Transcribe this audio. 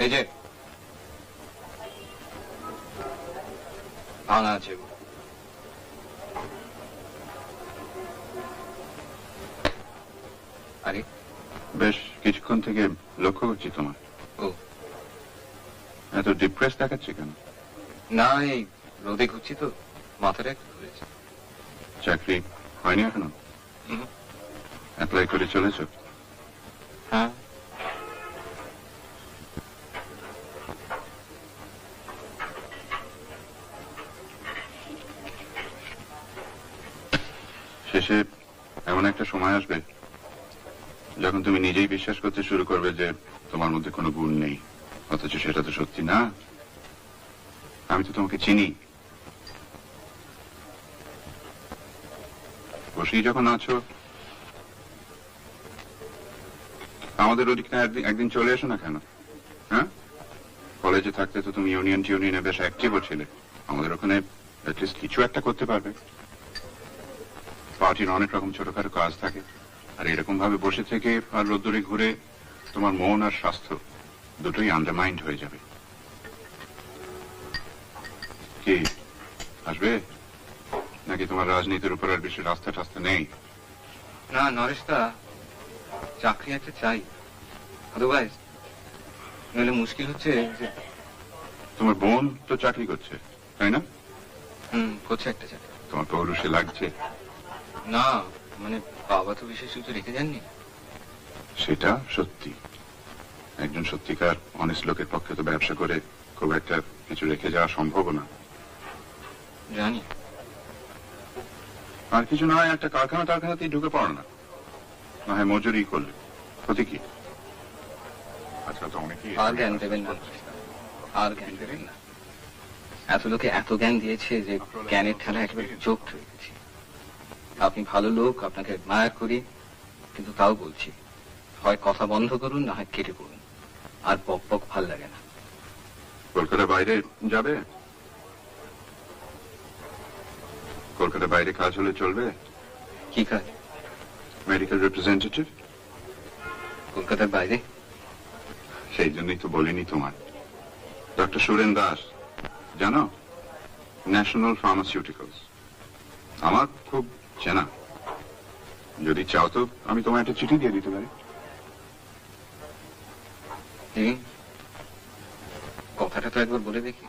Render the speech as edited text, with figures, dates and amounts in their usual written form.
এই যে ভাঙা আছে, আরে বেশ কিছুক্ষণ থেকে লক্ষ্য করছি তোমার। ও এত ডিপ্রেস দেখাচ্ছে কেন? না, এই রোদে ঘুরছি তো, মাথাটা একটু ঘুরেছে। চাকরি হয়নি এখনো? অ্যাপ্লাই করে চলেছ? হ্যাঁ। শেষে এমন একটা সময় আসবে যখন তুমি নিজেই বিশ্বাস করতে শুরু করবে যে তোমার মধ্যে কোনো গুণ নেই, অথচ সেটা তো সত্যি না। আমি তো তোমাকে চিনি। বসেই যখন আছো, আমাদের ওদিকে একদিন চলে এসো না কেন? হ্যাঁ, কলেজে থাকতে তো তুমি ইউনিয়নে বেশ অ্যাক্টিভও ছিলে। আমাদের ওখানে অ্যাটলিস্ট কিছু একটা করতে পারবে। পার্টির অনেক রকম ছোটখাটো কাজ থাকে, আর এরকম ভাবে বসে থেকে আর রোদ্দুরে ঘুরে তোমার মন আর স্বাস্থ্য দুটোই আন্ডারমাইন্ড হয়ে যাবে। কি আসবে নাকি তোমার রাজনীতির উপর আর বেশি রাস্তা টাস্তা নেই? না নরেশদা, চাকরি একটা চাই, আদারওয়াইজ নইলে মুশকিল হচ্ছে যে। তোমার বোন তো চাকরি করছে, তাই না? করছে একটা চাকরি। তোমার পৌরুষে লাগছে না, মানে বাবা তো বিশেষ কিছু রেখে যাননি। সেটা সত্যি। একজন সত্যিকার অনেস্ট লোকের পক্ষে তো ব্যবসা করে খুব একটা কিছু রেখে যাওয়া সম্ভব না। জানি। আর কিছু না হয় একটা কারখানাতেই ঢুকে পড়ো না, না হয় মজুরি করলে ক্ষতি কি? আচ্ছা, তো অনেকেই আর জ্ঞান দেবেন না, আর জ্ঞান দেবেন না। এত লোকে এত জ্ঞান দিয়েছে যে জ্ঞানের ঠেলা একেবারে চোখ হয়ে গেছে। আপনি ভালো লোক, আপনাকে মায়া করি, কিন্তু তাও বলছি, হয় কথা বন্ধ করুন, না হয় কেটে পড়ুন। আর বক বক ভাল লাগে না। কলকাতার বাইরে যাবে? কলকাতার বাইরে কাজ হলে চলবে। কি কাজ? Medical representative. কলকাতার বাইরে? সেই জন্যই তো বলিনি তোমার। ডক্টর সুরেন দাস জানো? National pharmaceuticals. আমার খুব চেনা। যদি চাও তো আমি তোমায় একটা চিঠি দিয়ে দিতে পারি। কথাটা তো একবার বলে দেখি।